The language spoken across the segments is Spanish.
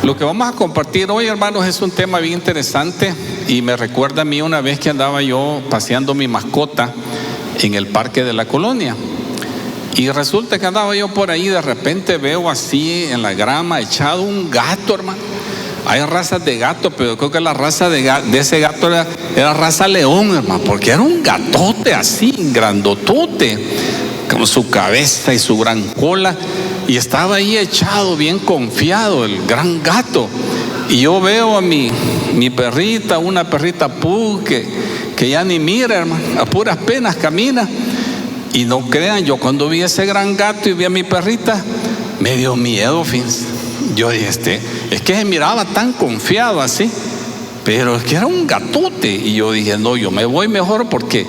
Lo que vamos a compartir hoy, hermanos, es un tema bien interesante y me recuerda a mí una vez que andaba yo paseando mi mascota en el parque de la colonia. Y resulta que andaba yo por ahí, de repente veo así en la grama echado un gato, hermano. Hay razas de gato, pero creo que la raza de ese gato era raza león, hermano, porque era un gatote así, grandotote, con su cabeza y su gran cola, y estaba ahí echado, bien confiado, el gran gato. Y yo veo a mi perrita, una perrita pug, que ya ni mira, hermano, a puras penas camina. Y no crean, yo cuando vi ese gran gato y vi a mi perrita, me dio miedo, fíjense. Yo dije, es que se miraba tan confiado así, pero es que era un gatote. Y yo dije, no, yo me voy mejor, porque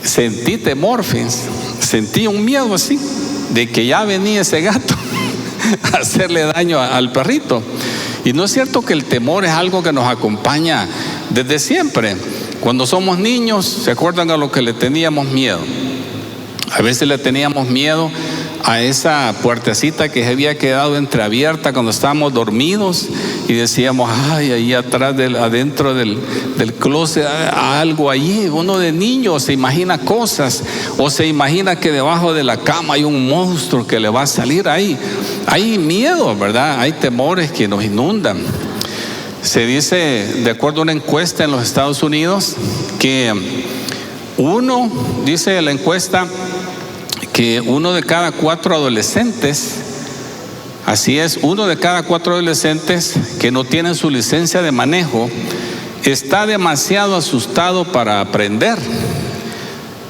sentí temor, fíjense. Sentí un miedo así, de que ya venía ese gato a hacerle daño al perrito. Y no es cierto que el temor es algo que nos acompaña desde siempre. Cuando somos niños, ¿se acuerdan a lo que le teníamos miedo? A veces le teníamos miedo a esa puertecita que se había quedado entreabierta cuando estábamos dormidos, y decíamos, ay, ahí atrás, adentro del closet, algo allí. Uno de niño se imagina cosas, o se imagina que debajo de la cama hay un monstruo que le va a salir ahí. Hay miedo, ¿verdad? Hay temores que nos inundan. Se dice, de acuerdo a una encuesta en los Estados Unidos, que dice la encuesta, que 1 de cada 4 adolescentes, así es, 1 de cada 4 adolescentes que no tienen su licencia de manejo está demasiado asustado para aprender.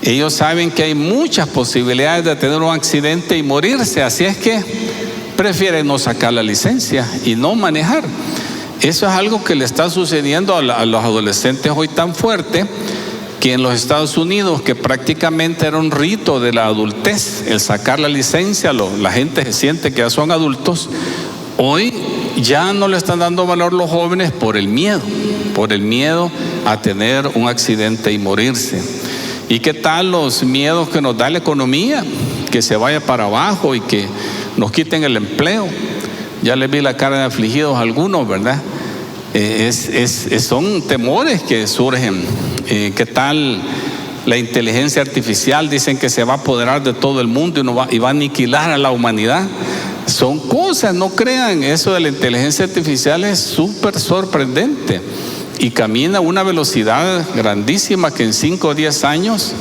Ellos saben que hay muchas posibilidades de tener un accidente y morirse, así es que prefieren no sacar la licencia y no manejar. Eso es algo que le está sucediendo a los adolescentes hoy tan fuerte, que en los Estados Unidos, que prácticamente era un rito de la adultez, el sacar la licencia, la gente se siente que ya son adultos. Hoy ya no le están dando valor los jóvenes por el miedo a tener un accidente y morirse. ¿Y qué tal los miedos que nos da la economía? Que se vaya para abajo y que nos quiten el empleo. Ya les vi la cara de afligidos a algunos, ¿verdad? Son temores que surgen. ¿Qué tal la inteligencia artificial? Dicen que se va a apoderar de todo el mundo y va a aniquilar a la humanidad. Son cosas, no crean, eso de la inteligencia artificial es súper sorprendente y camina a una velocidad grandísima, que en 5 o 10 años,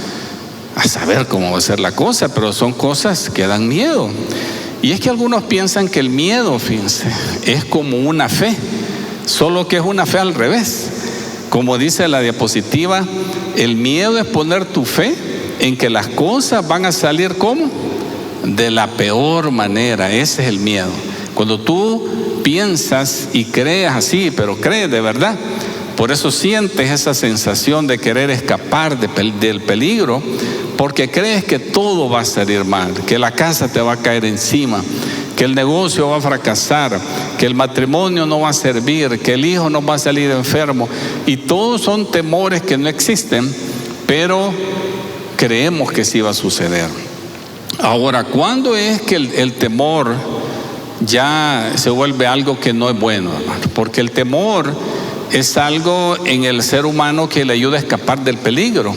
a saber cómo va a ser la cosa, pero son cosas que dan miedo. Y es que algunos piensan que el miedo, fíjense, es como una fe, solo que es una fe al revés. Como dice la diapositiva, el miedo es poner tu fe en que las cosas van a salir ¿cómo? De la peor manera. Ese es el miedo. Cuando tú piensas y crees así, pero crees de verdad, por eso sientes esa sensación de querer escapar del peligro, porque crees que todo va a salir mal, que la casa te va a caer encima, que el negocio va a fracasar, que el matrimonio no va a servir, que el hijo no va a salir enfermo. Y todos son temores que no existen, pero creemos que sí va a suceder. Ahora, ¿cuándo es que el temor ya se vuelve algo que no es bueno, hermano? Porque el temor es algo en el ser humano que le ayuda a escapar del peligro.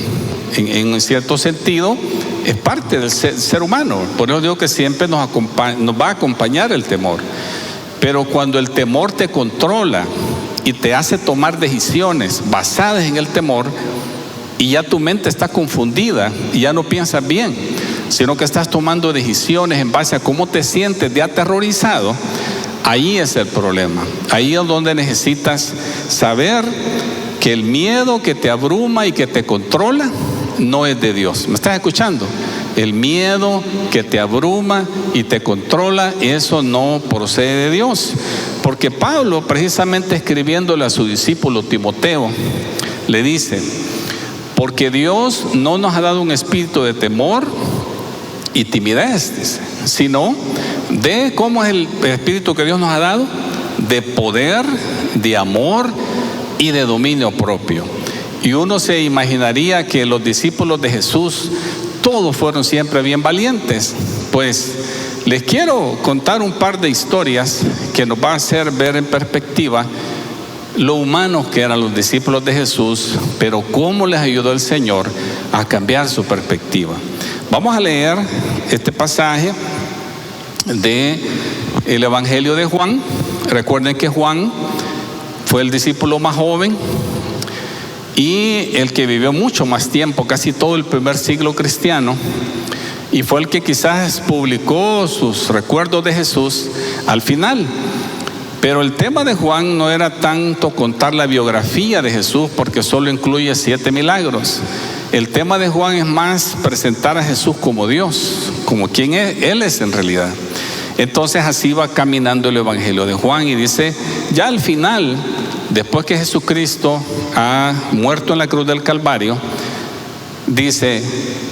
En cierto sentido, es parte del ser humano. Por eso digo que siempre nos va a acompañar el temor. Pero cuando el temor te controla y te hace tomar decisiones basadas en el temor, y ya tu mente está confundida y ya no piensas bien, sino que estás tomando decisiones en base a cómo te sientes de aterrorizado, ahí es el problema. Ahí es donde necesitas saber que el miedo que te abruma y que te controla no es de Dios. ¿Me estás escuchando? El miedo que te abruma y te controla, eso no procede de Dios. Porque Pablo, precisamente escribiéndole a su discípulo Timoteo, le dice: porque Dios no nos ha dado un espíritu de temor y timidez, dice, sino de, ¿cómo es el espíritu que Dios nos ha dado? De poder, de amor y de dominio propio. Y uno se imaginaría que los discípulos de Jesús todos fueron siempre bien valientes, Pues les quiero contar un par de historias que nos va a hacer ver en perspectiva lo humanos que eran los discípulos de Jesús, pero cómo les ayudó el Señor a cambiar su perspectiva. Vamos a leer este pasaje del Evangelio de Juan. Recuerden que Juan fue el discípulo más joven y el que vivió mucho más tiempo, casi todo el primer siglo cristiano, y fue el que quizás publicó sus recuerdos de Jesús al final. Pero el tema de Juan no era tanto contar la biografía de Jesús, porque solo incluye 7 milagros. El tema de Juan es más presentar a Jesús como Dios, como quien Él es en realidad. Entonces así va caminando el Evangelio de Juan, y dice, ya al final, después que Jesucristo ha muerto en la cruz del Calvario, dice,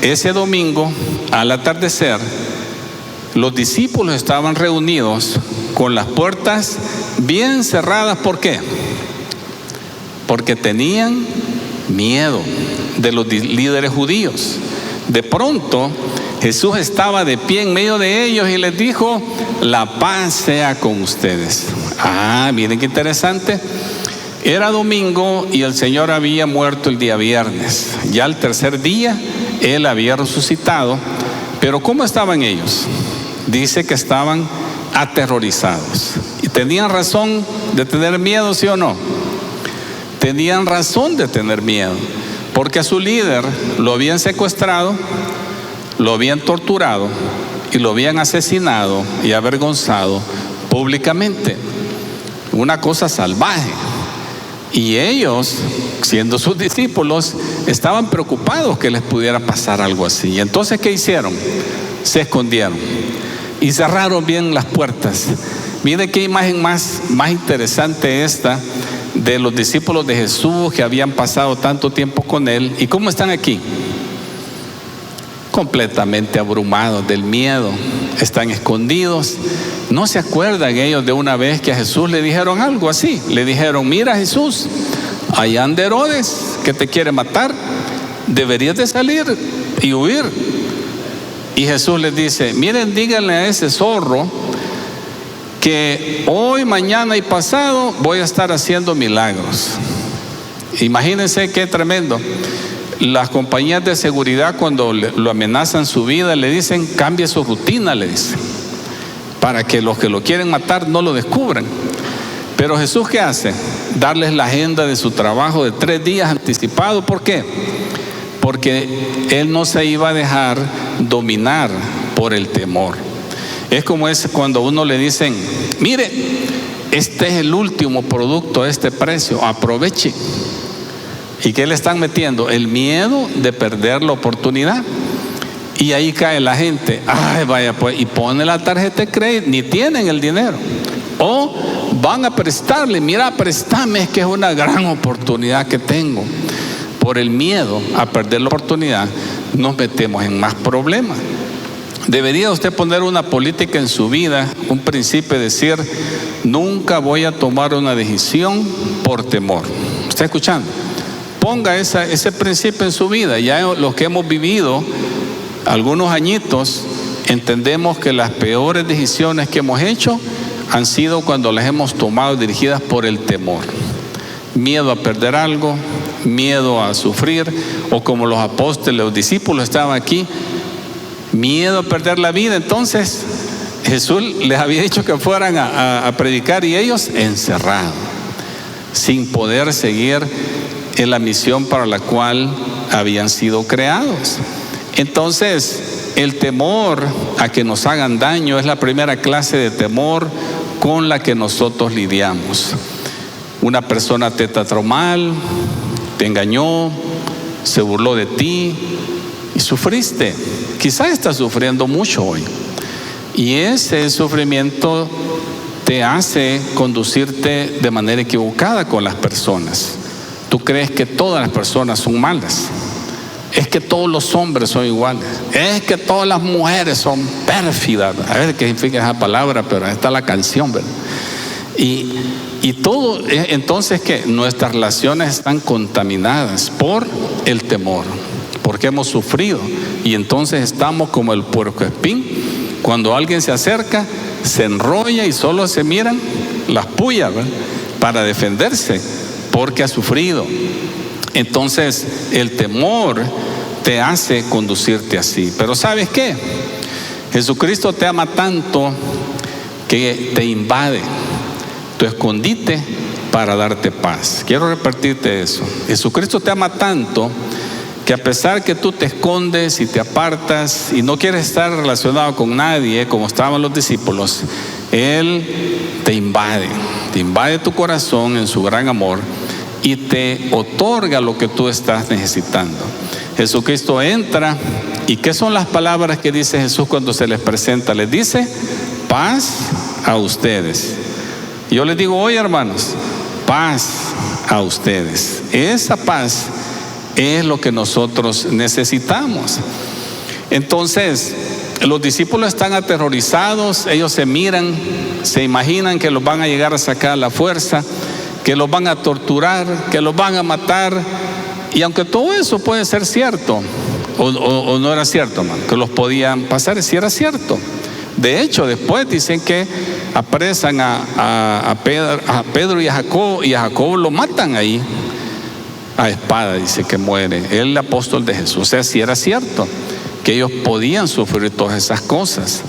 ese domingo al atardecer, los discípulos estaban reunidos con las puertas bien cerradas. ¿Por qué? Porque tenían miedo de los líderes judíos. De pronto Jesús estaba de pie en medio de ellos y les dijo, la paz sea con ustedes. Miren qué interesante. Era domingo y el Señor había muerto el día viernes. Ya el tercer día Él había resucitado. Pero ¿cómo estaban ellos? Dice que estaban aterrorizados. ¿Y tenían razón de tener miedo, sí o no? Tenían razón de tener miedo, porque a su líder lo habían secuestrado, lo habían torturado y lo habían asesinado y avergonzado públicamente. Una cosa salvaje. Y ellos, siendo sus discípulos, estaban preocupados que les pudiera pasar algo así. Y entonces, ¿qué hicieron? Se escondieron y cerraron bien las puertas. Miren qué imagen más interesante esta de los discípulos de Jesús que habían pasado tanto tiempo con Él. ¿Y cómo están aquí? Completamente abrumados del miedo. Están escondidos. ¿No se acuerdan ellos de una vez que a Jesús le dijeron algo así? Le dijeron, mira Jesús, allá anda Herodes que te quiere matar, deberías de salir y huir. Y Jesús les dice, miren, díganle a ese zorro que hoy, mañana y pasado voy a estar haciendo milagros. Imagínense qué tremendo. Las compañías de seguridad, cuando lo amenazan su vida, le dicen, cambie su rutina, le dicen, para que los que lo quieren matar no lo descubran. Pero Jesús, ¿qué hace? Darles la agenda de su trabajo de 3 días anticipado. ¿Por qué? Porque Él no se iba a dejar dominar por el temor. Es como cuando a uno le dicen, mire, este es el último producto a este precio, aproveche. ¿Y qué le están metiendo? El miedo de perder la oportunidad. Y ahí cae la gente, vaya pues, y pone la tarjeta de crédito, ni tienen el dinero. O van a prestarle, mira, préstame, es que es una gran oportunidad que tengo. Por el miedo a perder la oportunidad, nos metemos en más problemas. Debería usted poner una política en su vida, un principio, decir, nunca voy a tomar una decisión por temor. ¿Está escuchando? Ponga ese principio en su vida. Ya los que hemos vivido algunos añitos, entendemos que las peores decisiones que hemos hecho han sido cuando las hemos tomado dirigidas por el temor. Miedo a perder algo, miedo a sufrir, o como los apóstoles, los discípulos estaban aquí, miedo a perder la vida. Entonces Jesús les había dicho que fueran a predicar, y ellos encerrados, sin poder seguir en la misión para la cual habían sido creados. Entonces el temor a que nos hagan daño es la primera clase de temor con la que nosotros lidiamos. Una persona te trató mal, te engañó, se burló de ti y sufriste. Quizás estás sufriendo mucho hoy, y ese sufrimiento te hace conducirte de manera equivocada con las personas. Tú crees que todas las personas son malas. Es que todos los hombres son iguales. Es que todas las mujeres son pérfidas. A ver qué significa esa palabra, pero ahí está la canción, ¿verdad? Y todo, entonces, que nuestras relaciones están contaminadas por el temor, porque hemos sufrido, y entonces estamos como el puercoespín Cuando alguien se acerca, se enrolla y solo se miran las puyas, ¿verdad?, para defenderse, porque ha sufrido. Entonces, el temor te hace conducirte así. Pero ¿sabes qué? Jesucristo te ama tanto que te invade tu escondite para darte paz. Quiero repetirte eso. Jesucristo te ama tanto que a pesar que tú te escondes y te apartas y no quieres estar relacionado con nadie, como estaban los discípulos, Él te invade tu corazón en su gran amor y te otorga lo que tú estás necesitando. Jesucristo entra, ¿y qué son las palabras que dice Jesús cuando se les presenta? Les dice: paz a ustedes. Yo les digo hoy, hermanos, paz a ustedes. Esa paz es lo que nosotros necesitamos. Entonces, los discípulos están aterrorizados, ellos se miran, se imaginan que los van a llegar a sacar a la fuerza, que los van a torturar, que los van a matar. Y aunque todo eso puede ser cierto, o no era cierto, hermano, que los podían pasar, sí era cierto. De hecho, después dicen que apresan a Pedro y a Jacobo lo matan ahí a espada, dice que muere el apóstol de Jesús. O sea, sí era cierto que ellos podían sufrir todas esas cosas,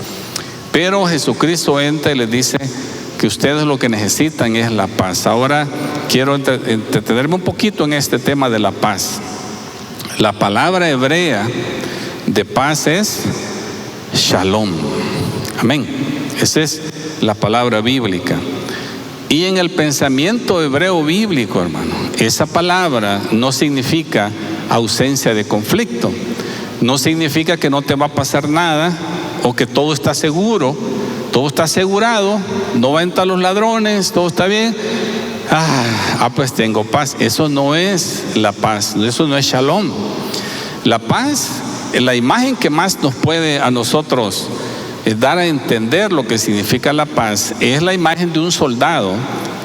pero Jesucristo entra y les dice que ustedes lo que necesitan es la paz. Ahora quiero entretenerme un poquito en este tema de la paz. La palabra hebrea de paz es shalom. Amén. Esa es la palabra bíblica. Y en el pensamiento hebreo bíblico, hermano, esa palabra no significa ausencia de conflicto. No significa que no te va a pasar nada o que todo está seguro, todo está asegurado, no van a entrar los ladrones, todo está bien. Pues tengo paz. Eso no es la paz, eso no es shalom. La paz, la imagen que más nos puede a nosotros dar a entender lo que significa la paz, es la imagen de un soldado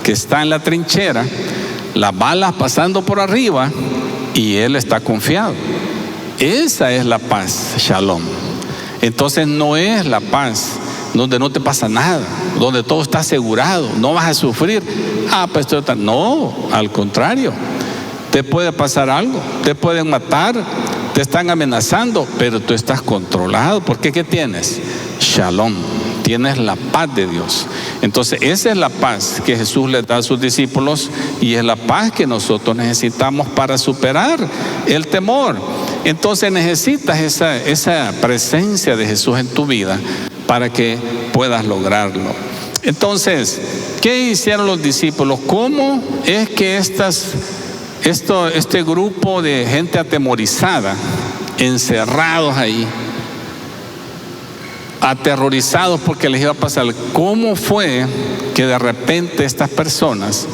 que está en la trinchera, las balas pasando por arriba y él está confiado. Esa es la paz, shalom. Entonces no es la paz donde no te pasa nada, donde todo está asegurado, no vas a sufrir. No, al contrario, te puede pasar algo, te pueden matar, te están amenazando, pero tú estás controlado, porque ¿qué tienes? Shalom, tienes la paz de Dios. Entonces esa es la paz que Jesús les da a sus discípulos y es la paz que nosotros necesitamos para superar el temor. Entonces necesitas esa presencia de Jesús en tu vida para que puedas lograrlo. Entonces, ¿qué hicieron los discípulos? ¿Cómo es que este grupo de gente atemorizada, encerrados ahí, aterrorizados porque les iba a pasar, cómo fue que de repente estas personas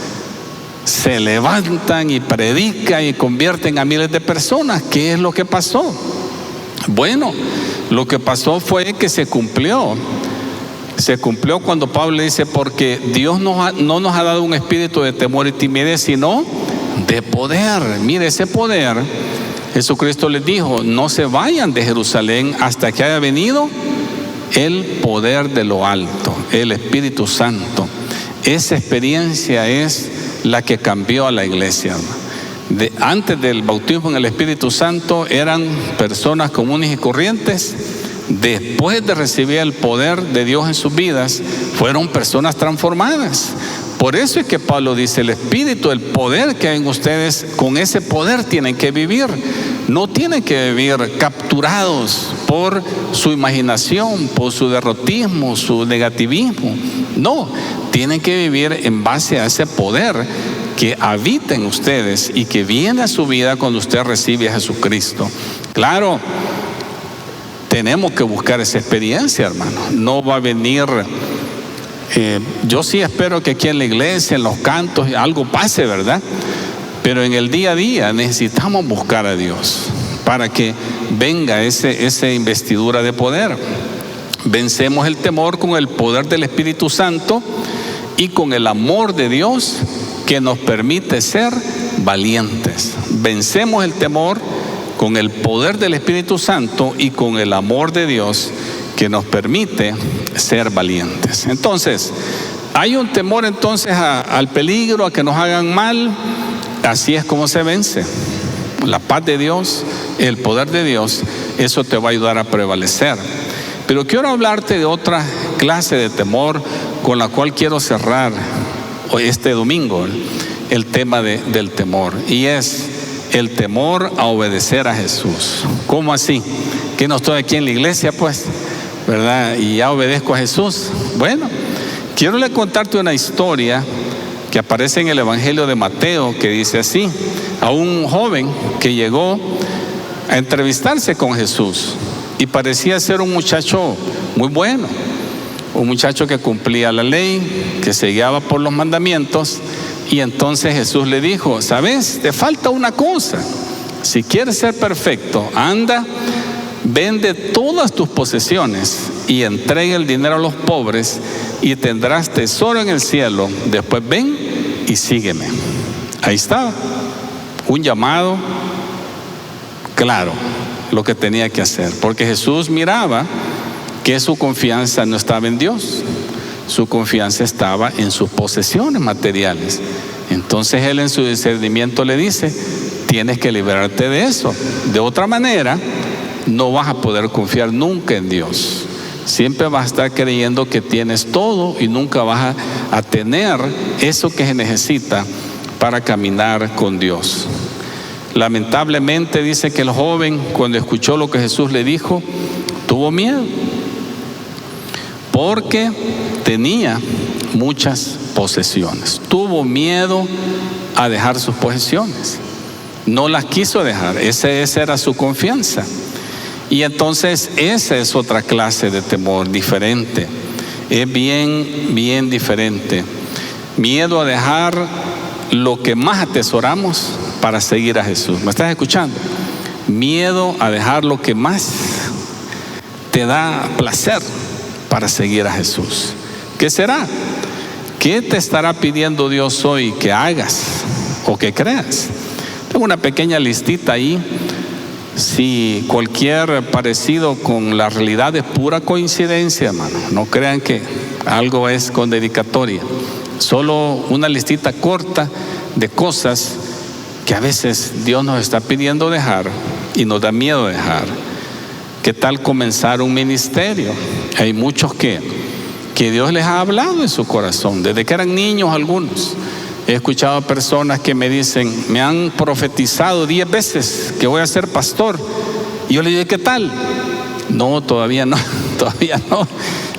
se levantan y predican y convierten a miles de personas? ¿Qué es lo que pasó? Bueno, lo que pasó fue que se cumplió cuando Pablo dice: porque Dios no nos ha dado un espíritu de temor y timidez, sino de poder. Mire, ese poder, Jesucristo les dijo: no se vayan de Jerusalén hasta que haya venido el poder de lo alto, el Espíritu Santo. Esa experiencia es la que cambió a la iglesia. Antes del bautismo en el Espíritu Santo eran personas comunes y corrientes. Después de recibir el poder de Dios en sus vidas, fueron personas transformadas. Por eso es que Pablo dice: el Espíritu, el poder que hay en ustedes, con ese poder tienen que vivir. No tienen que vivir capturados por su imaginación, por su derrotismo, su negativismo. No, tienen que vivir en base a ese poder que habita en ustedes y que viene a su vida cuando usted recibe a Jesucristo. Claro, tenemos que buscar esa experiencia, hermano. No va a venir. Yo sí espero que aquí en la iglesia, en los cantos, algo pase, ¿verdad? Pero en el día a día necesitamos buscar a Dios para que venga esa investidura de poder. Vencemos el temor con el poder del Espíritu Santo y con el amor de Dios que nos permite ser valientes. Vencemos el temor con el poder del Espíritu Santo y con el amor de Dios que nos permite ser valientes. Entonces, hay un temor entonces al peligro, a que nos hagan mal. Así es como se vence. La paz de Dios, el poder de Dios, eso te va a ayudar a prevalecer. Pero quiero hablarte de otra clase de temor con la cual quiero cerrar este domingo el tema del temor, y es el temor a obedecer a Jesús. ¿Cómo así? Que no estoy aquí en la iglesia, pues, ¿verdad? Y ya obedezco a Jesús. Bueno, quiero contarte una historia que aparece en el Evangelio de Mateo, que dice así: a un joven que llegó a entrevistarse con Jesús y parecía ser un muchacho muy bueno, un muchacho que cumplía la ley, que se guiaba por los mandamientos. Y entonces Jesús le dijo: ¿sabes? Te falta una cosa. Si quieres ser perfecto, anda, vende todas tus posesiones y entrega el dinero a los pobres y tendrás tesoro en el cielo. Después ven y sígueme. Ahí estaba, un llamado claro, lo que tenía que hacer, porque Jesús miraba que su confianza no estaba en Dios, su confianza estaba en sus posesiones materiales. Entonces Él, en su discernimiento, le dice: tienes que liberarte de eso. De otra manera, no vas a poder confiar nunca en Dios. Siempre vas a estar creyendo que tienes todo y nunca vas a tener eso que se necesita para caminar con Dios. Lamentablemente, dice que el joven, cuando escuchó lo que Jesús le dijo, tuvo miedo, porque tenía muchas posesiones. Tuvo miedo a dejar sus posesiones. No las quiso dejar. Esa era su confianza. Y entonces esa es otra clase de temor, diferente. Es bien diferente. Miedo a dejar lo que más atesoramos para seguir a Jesús. ¿Me estás escuchando? Miedo a dejar lo que más te da placer para seguir a Jesús. ¿Qué será? ¿Qué te estará pidiendo Dios hoy que hagas o que creas? Tengo una pequeña listita ahí. Si cualquier parecido con la realidad es pura coincidencia, hermano, no crean que algo es con dedicatoria. Solo una listita corta de cosas que a veces Dios nos está pidiendo dejar y nos da miedo dejar. ¿Qué tal comenzar un ministerio? Hay muchos que Dios les ha hablado en su corazón, desde que eran niños algunos. He escuchado a personas que me dicen: me han profetizado 10 veces que voy a ser pastor. Y yo le digo: ¿qué tal? No, todavía no, todavía no.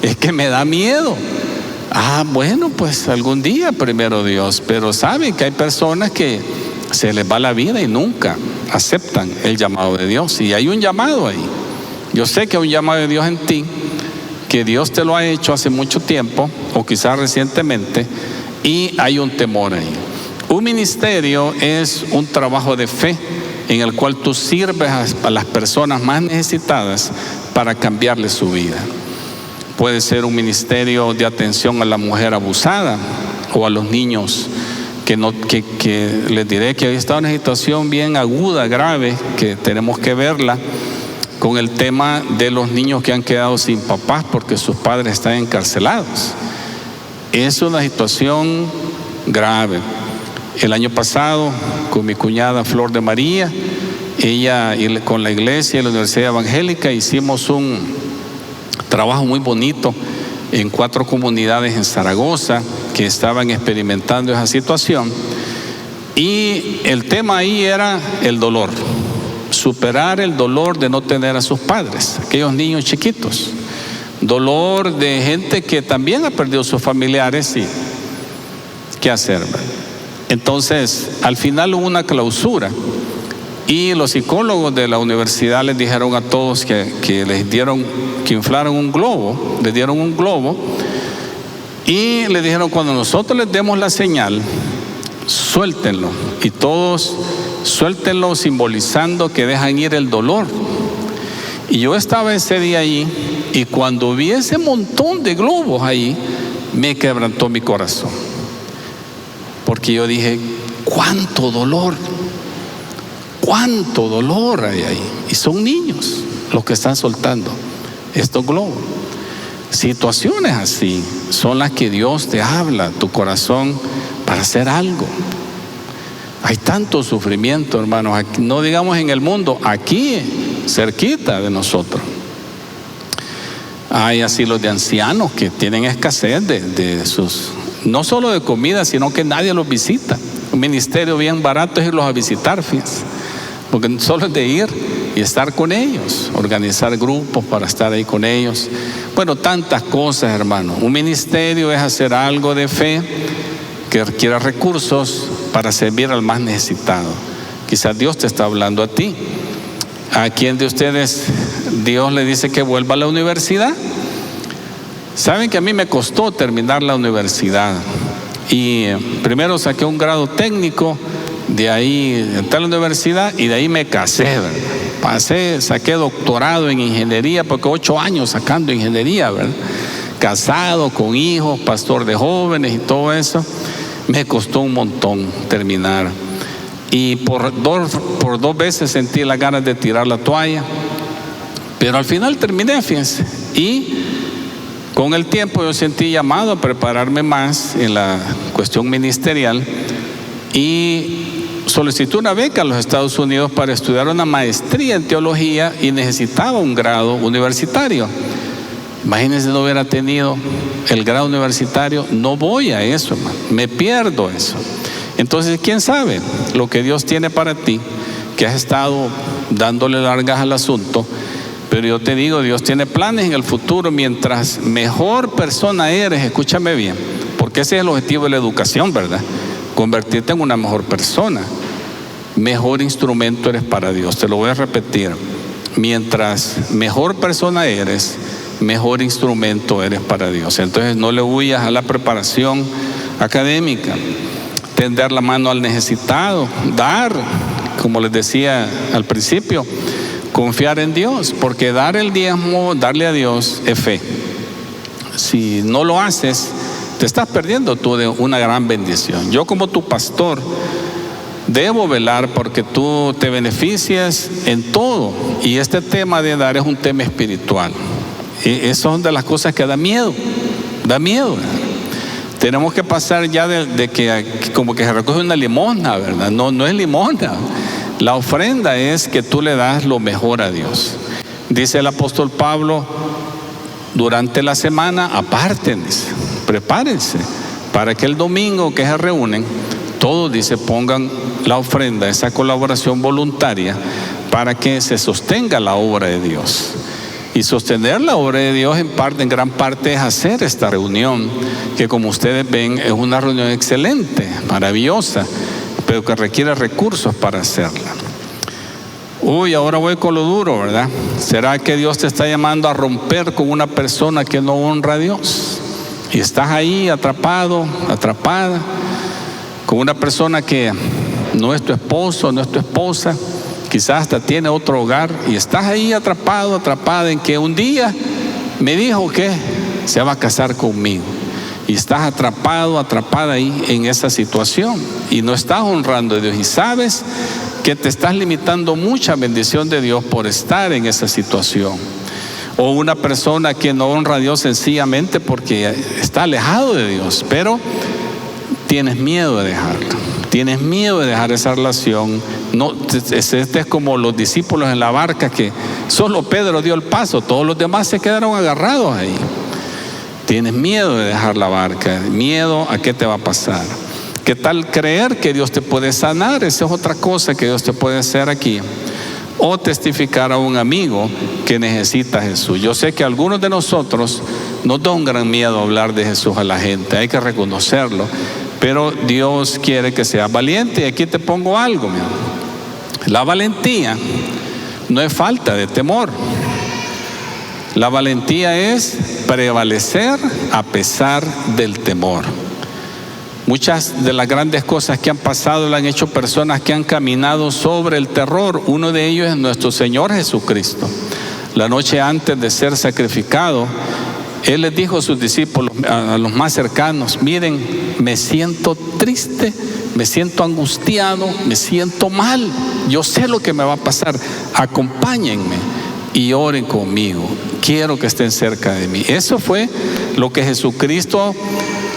Es que me da miedo. Bueno, pues algún día, primero Dios. Pero saben que hay personas que se les va la vida y nunca aceptan el llamado de Dios. Y hay un llamado ahí. Yo sé que hay un llamado de Dios en ti, que Dios te lo ha hecho hace mucho tiempo, o quizás recientemente, y hay un temor ahí. Un ministerio es un trabajo de fe en el cual tú sirves a las personas más necesitadas para cambiarles su vida. Puede ser un ministerio de atención a la mujer abusada o a los niños que les diré que hoy está una situación bien aguda, grave, que tenemos que verla, con el tema de los niños que han quedado sin papás porque sus padres están encarcelados. Es una situación grave. El año pasado, con mi cuñada Flor de María, ella y con la iglesia y la Universidad Evangélica hicimos un trabajo muy bonito en 4 comunidades en Zaragoza que estaban experimentando esa situación. Y el tema ahí era el dolor, superar el dolor de no tener a sus padres, aquellos niños chiquitos. Dolor de gente que también ha perdido sus familiares y ¿qué hacer? Entonces, al final hubo una clausura y los psicólogos de la universidad les dijeron a todos que les dieron, que inflaron un globo, les dieron un globo y les dijeron: cuando nosotros les demos la señal, suéltenlo, y todos suéltenlo, simbolizando que dejan ir el dolor. Y yo estaba ese día ahí, y cuando vi ese montón de globos ahí, me quebrantó mi corazón, porque yo dije: cuánto dolor hay ahí, y son niños los que están soltando estos globos. Situaciones así son las que Dios te habla, tu corazón, para hacer algo. Hay tanto sufrimiento, hermanos, aquí, no digamos en el mundo, aquí, cerquita de nosotros. Hay asilos de ancianos que tienen escasez de sus, no solo de comida, sino que nadie los visita. Un ministerio bien barato es irlos a visitar, fíjense, porque solo es de ir y estar con ellos, organizar grupos para estar ahí con ellos. Bueno, tantas cosas, hermano. Un ministerio es hacer algo de fe que requiere recursos para servir al más necesitado. Quizás Dios te está hablando a ti. ¿A quién de ustedes Dios le dice que vuelva a la universidad? Saben que a mí me costó terminar la universidad. Y primero saqué un grado técnico, de ahí entré a la universidad y de ahí me casé, ¿verdad? Saqué doctorado en ingeniería, porque 8 años sacando ingeniería, ¿verdad? Casado, con hijos, pastor de jóvenes y todo eso. Me costó un montón terminar. Y por dos veces sentí las ganas de tirar la toalla. Pero al final terminé, fíjense. Y con el tiempo yo sentí llamado a prepararme más en la cuestión ministerial. Y solicité una beca a los Estados Unidos para estudiar una maestría en teología y necesitaba un grado universitario. Imagínense, no hubiera tenido el grado universitario, no voy a eso, hermano, me pierdo eso. Entonces, ¿quién sabe lo que Dios tiene para ti? Que has estado dándole largas al asunto, pero yo te digo, Dios tiene planes en el futuro. Mientras mejor persona eres, escúchame bien, porque ese es el objetivo de la educación, ¿verdad? Convertirte en una mejor persona. Mejor instrumento eres para Dios. Te lo voy a repetir. Mientras mejor persona eres, mejor instrumento eres para Dios. Entonces no le huyas a la preparación académica. Tender la mano al necesitado, dar, como les decía al principio, confiar en Dios, porque dar el diezmo, darle a Dios, es fe. Si no lo haces, te estás perdiendo tú de una gran bendición. Yo, como tu pastor, debo velar porque tú te beneficias en todo. Y este tema de dar es un tema espiritual. Y esas son de las cosas que da miedo. Da miedo. Tenemos que pasar ya de que como que se recoge una limosna, ¿verdad? No es limosna. La ofrenda es que tú le das lo mejor a Dios. Dice el apóstol Pablo, durante la semana apártense, prepárense para que el domingo que se reúnen, todos, dice, pongan la ofrenda, esa colaboración voluntaria, para que se sostenga la obra de Dios. Y sostener la obra de Dios en gran parte es hacer esta reunión, que como ustedes ven es una reunión excelente, maravillosa, pero que requiere recursos para hacerla. Ahora voy con lo duro, ¿verdad? ¿Será que Dios te está llamando a romper con una persona que no honra a Dios? Y estás ahí atrapado, atrapada, con una persona que no es tu esposo, no es tu esposa, quizás hasta tiene otro hogar, y estás ahí atrapado, atrapada en que un día me dijo que se va a casar conmigo. Y estás atrapado, atrapada ahí en esa situación y no estás honrando a Dios, y sabes que te estás limitando mucha bendición de Dios por estar en esa situación. O una persona que no honra a Dios sencillamente porque está alejado de Dios, pero tienes miedo de dejarlo, tienes miedo de dejar esa relación. Este es como los discípulos en la barca, que solo Pedro dio el paso, todos los demás se quedaron agarrados ahí. Tienes miedo de dejar la barca, miedo a qué te va a pasar. ¿Qué tal creer que Dios te puede sanar? Esa es otra cosa que Dios te puede hacer aquí. O testificar a un amigo que necesita a Jesús. Yo sé que a algunos de nosotros nos da un gran miedo hablar de Jesús a la gente, hay que reconocerlo, pero Dios quiere que seas valiente. Y aquí te pongo algo, mi amor. La valentía no es falta de temor. La valentía es prevalecer a pesar del temor. Muchas de las grandes cosas que han pasado las han hecho personas que han caminado sobre el terror. Uno de ellos es nuestro Señor Jesucristo. La noche antes de ser sacrificado, Él les dijo a sus discípulos, a los más cercanos: miren, me siento triste, me siento angustiado, me siento mal. Yo sé lo que me va a pasar. Acompáñenme y oren conmigo. quiero que estén cerca de mí. Eso fue lo que Jesucristo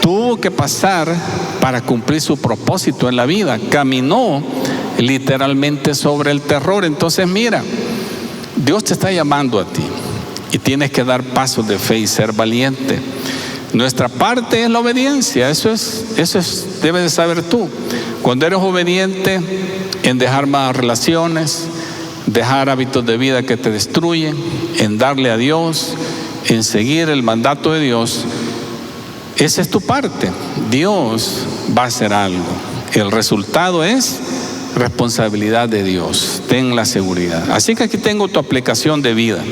tuvo que pasar para cumplir su propósito en la vida. Caminó literalmente sobre el terror. Entonces mira, Dios te está llamando a ti y tienes que dar pasos de fe y ser valiente. Nuestra parte es la obediencia. Eso debes de saber tú. Cuando eres obediente en dejar malas relaciones, dejar hábitos de vida que te destruyen, en darle a Dios, en seguir el mandato de Dios, esa es tu parte. Dios va a hacer algo. El resultado es responsabilidad de Dios. Ten la seguridad. Así que aquí tengo tu aplicación de vida.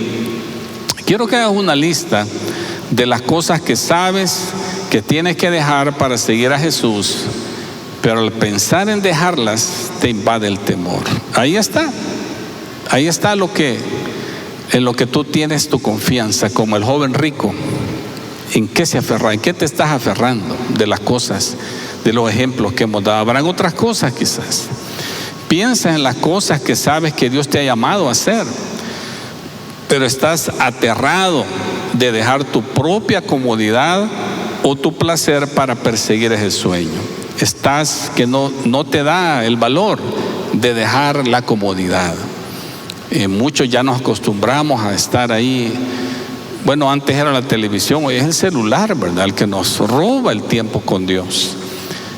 Quiero que hagas una lista de las cosas que sabes que tienes que dejar para seguir a Jesús, pero al pensar en dejarlas te invade el temor. Ahí está en lo que tú tienes tu confianza, como el joven rico. ¿En qué se aferra? ¿En qué te estás aferrando? De las cosas, de los ejemplos que hemos dado. Habrán otras cosas quizás. Piensa en las cosas que sabes que Dios te ha llamado a hacer, pero estás aterrado de dejar tu propia comodidad o tu placer para perseguir ese sueño. Estás que no te da el valor de dejar la comodidad. Muchos ya nos acostumbramos a estar ahí. Bueno, antes era la televisión, hoy es el celular, ¿verdad?, el que nos roba el tiempo con Dios.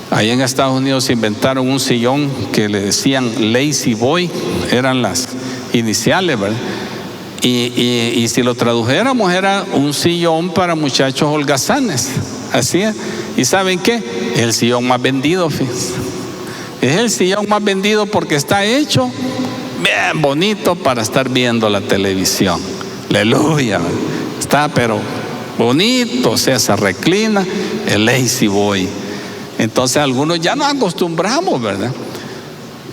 Ahí en Estados Unidos se inventaron un sillón que le decían Lazy Boy, eran las iniciales, ¿verdad? Y si lo tradujéramos, era un sillón para muchachos holgazanes. Así es. ¿Y saben qué? Es el sillón más vendido, fíjense. Es el sillón más vendido porque está hecho bien bonito para estar viendo la televisión. Aleluya. Está pero bonito, o sea, se reclina, el Lazy Boy. Entonces algunos ya nos acostumbramos, ¿verdad?,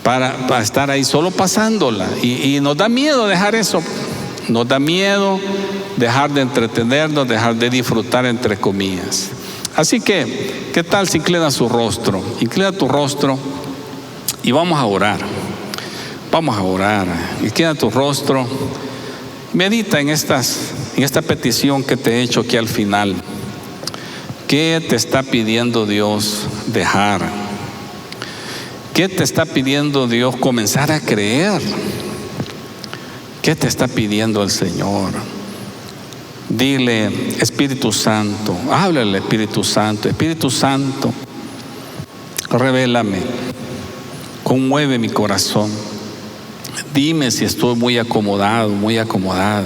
para estar ahí solo pasándola. Y nos da miedo dejar eso. Nos da miedo dejar de entretenernos, dejar de disfrutar, entre comillas. Así que, ¿qué tal si inclina su rostro? Inclina tu rostro y vamos a orar. Vamos a orar. Inclina tu rostro. Medita en esta petición que te he hecho aquí al final. ¿Qué te está pidiendo Dios dejar? ¿Qué te está pidiendo Dios comenzar a creer? ¿Qué te está pidiendo el Señor? Dile, Espíritu Santo, háblale al Espíritu Santo. Espíritu Santo, revélame, conmueve mi corazón. Dime si estoy muy acomodado, muy acomodada.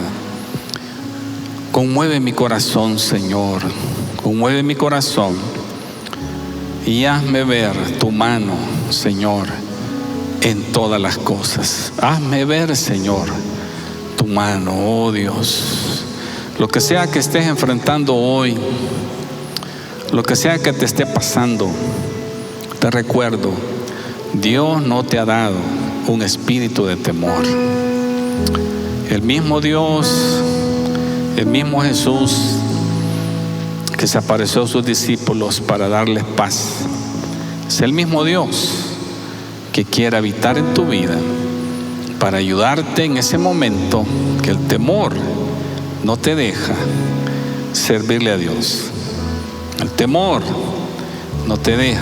Conmueve mi corazón, Señor. Conmueve mi corazón y hazme ver tu mano, Señor, en todas las cosas. Hazme ver, Señor, tu mano, oh Dios. Lo que sea que estés enfrentando hoy, lo que sea que te esté pasando, te recuerdo, Dios no te ha dado un espíritu de temor. El mismo Dios, el mismo Jesús que se apareció a sus discípulos para darles paz, es el mismo Dios que quiere habitar en tu vida para ayudarte en ese momento que el temor no te deja servirle a Dios. El temor no te deja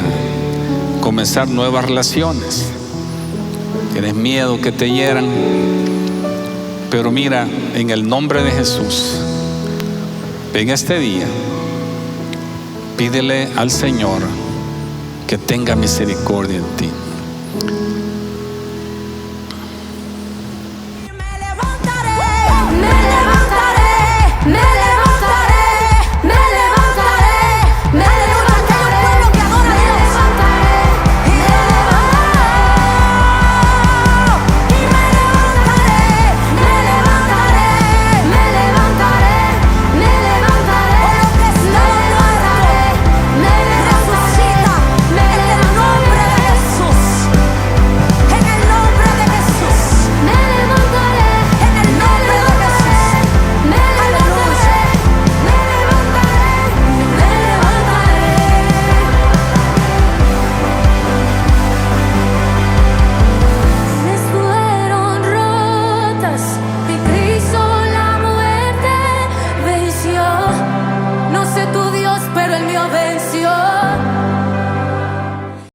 comenzar nuevas relaciones. Tienes miedo que te hieran, pero mira, en el nombre de Jesús, en este día, pídele al Señor que tenga misericordia en ti.